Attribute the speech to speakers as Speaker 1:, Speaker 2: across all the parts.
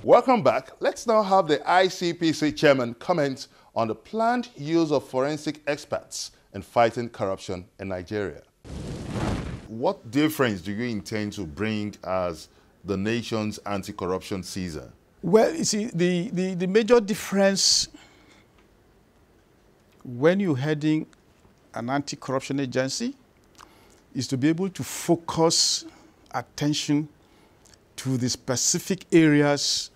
Speaker 1: Welcome back. Let's now have the ICPC chairman comment on the planned use of forensic experts in fighting corruption in Nigeria. What difference do you intend to bring as the nation's anti-corruption Caesar?
Speaker 2: Well, you see, the major difference when you're heading an anti-corruption agency is to be able to focus attention to the specific areas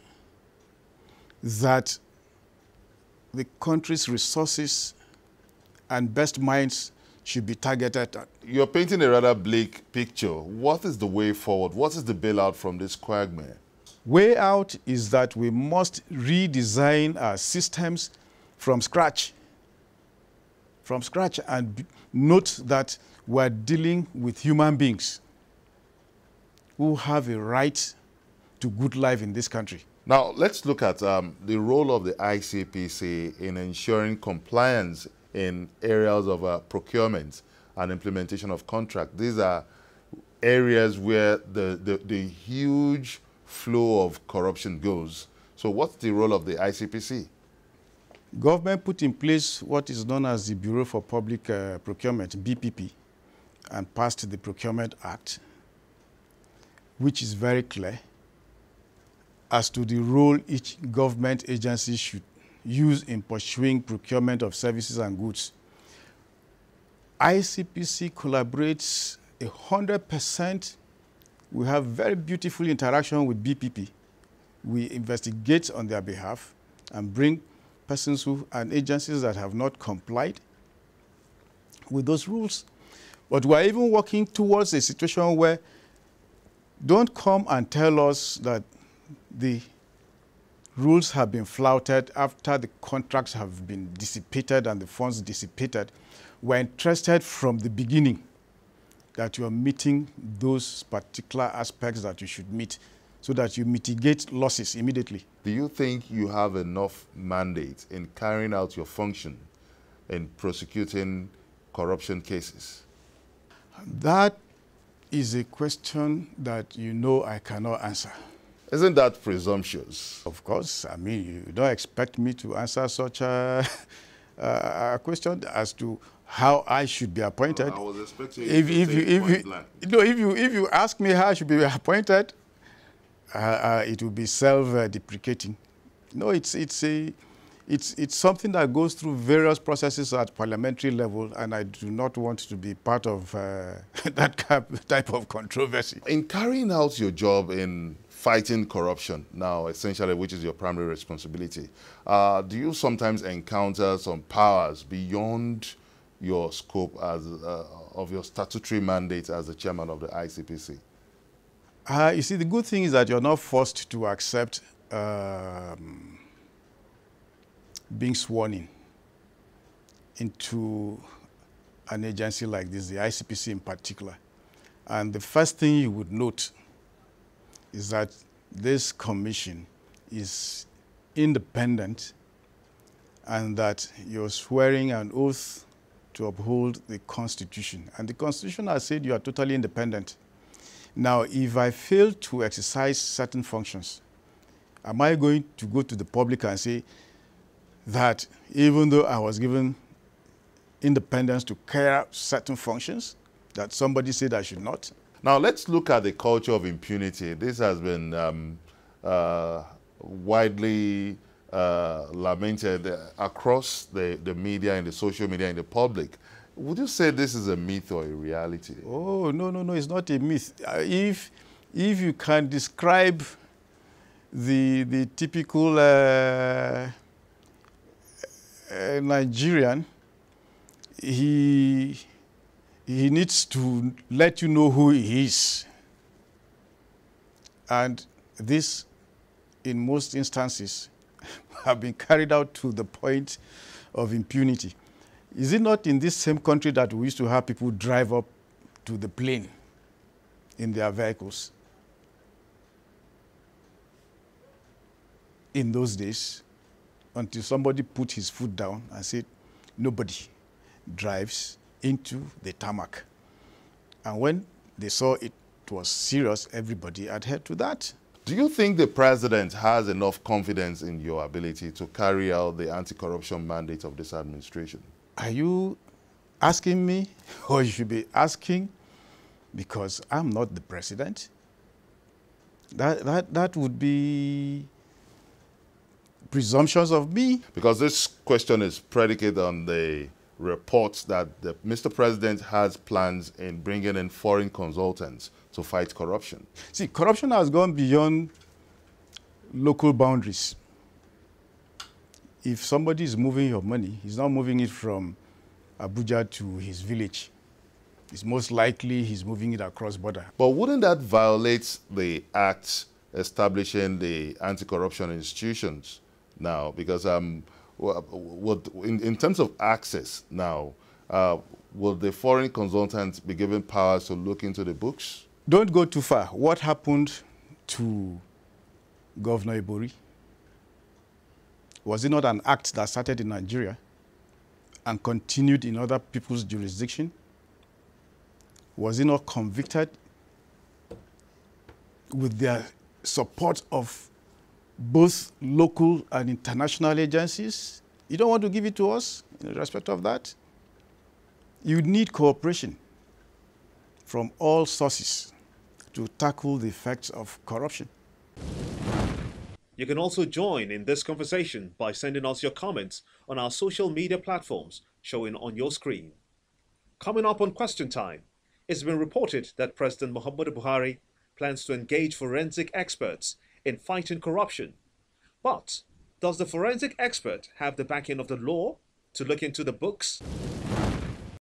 Speaker 2: that the country's resources and best minds should be targeted at.
Speaker 1: You're painting a rather bleak picture. What is the way forward? What is the bailout from this quagmire?
Speaker 2: Way out is that we must redesign our systems from scratch. And note that we're dealing with human beings who have a right to good life in this country.
Speaker 1: Now, let's look at the role of the ICPC in ensuring compliance in areas of procurement and implementation of contract. These are areas where the huge flow of corruption goes. So what's the role of the ICPC?
Speaker 2: Government put in place what is known as the Bureau for Public Procurement, BPP, and passed the Procurement Act, which is very clear as to the role each government agency should use in pursuing procurement of services and goods. ICPC collaborates 100%. We have very beautiful interaction with BPP. We investigate on their behalf and bring persons and agencies that have not complied with those rules. But we're even working towards a situation where don't come and tell us that the rules have been flouted after the contracts have been dissipated and the funds dissipated. We're interested from the beginning that you are meeting those particular aspects that you should meet so that you mitigate losses immediately.
Speaker 1: Do you think you have enough mandate in carrying out your function in prosecuting corruption cases?
Speaker 2: That is a question that you know I cannot answer.
Speaker 1: Isn't that presumptuous?
Speaker 2: Of course. I mean, you don't expect me to answer such a question as to how I should be appointed.
Speaker 1: I was expecting
Speaker 2: if you ask me how I should be appointed, it will be self-deprecating. No, it's something that goes through various processes at parliamentary level, and I do not want to be part of that type of controversy.
Speaker 1: In carrying out your job in fighting corruption now, essentially, which is your primary responsibility, do you sometimes encounter some powers beyond your scope as of your statutory mandate as the chairman of the ICPC?
Speaker 2: You see, the good thing is that you're not forced to accept being sworn into an agency like this, the ICPC in particular. And the first thing you would note is that this commission is independent and that you're swearing an oath to uphold the Constitution. And the Constitution has said you are totally independent. Now, if I fail to exercise certain functions, am I going to go to the public and say that even though I was given independence to carry out certain functions, that somebody said I should not?
Speaker 1: Now, let's look at the culture of impunity. This has been widely lamented across the media, and the social media, and the public. Would you say this is a myth or a reality?
Speaker 2: Oh, no, it's not a myth. If you can describe the typical Nigerian, he needs to let you know who he is. And this, in most instances, have been carried out to the point of impunity. Is it not in this same country that we used to have people drive up to the plane in their vehicles? In those days, until somebody put his foot down and said, nobody drives into the tarmac. And when they saw it was serious, everybody adhered to that.
Speaker 1: Do you think the president has enough confidence in your ability to carry out the anti-corruption mandate of this administration?
Speaker 2: Are you asking me, or you should be asking, because I'm not the president? That would be presumptions of me.
Speaker 1: Because this question is predicated on the reports that Mr. President has plans in bringing in foreign consultants to fight corruption.
Speaker 2: See, corruption has gone beyond local boundaries. If somebody is moving your money, he's not moving it from Abuja to his village. It's most likely he's moving it across border.
Speaker 1: But wouldn't that violate the act establishing the anti-corruption institutions now? Because in terms of access now, will the foreign consultants be given powers to look into the books?
Speaker 2: Don't go too far. What happened to Governor Ibori? Was it not an act that started in Nigeria and continued in other people's jurisdiction? Was he not convicted with their support of both local and international agencies? You don't want to give it to us in respect of that? You need cooperation from all sources to tackle the effects of corruption.
Speaker 3: You can also join in this conversation by sending us your comments on our social media platforms showing on your screen. Coming up on Question Time, it's been reported that President Muhammadu Buhari plans to engage forensic experts in fighting corruption. But does the forensic expert have the backing of the law to look into the books?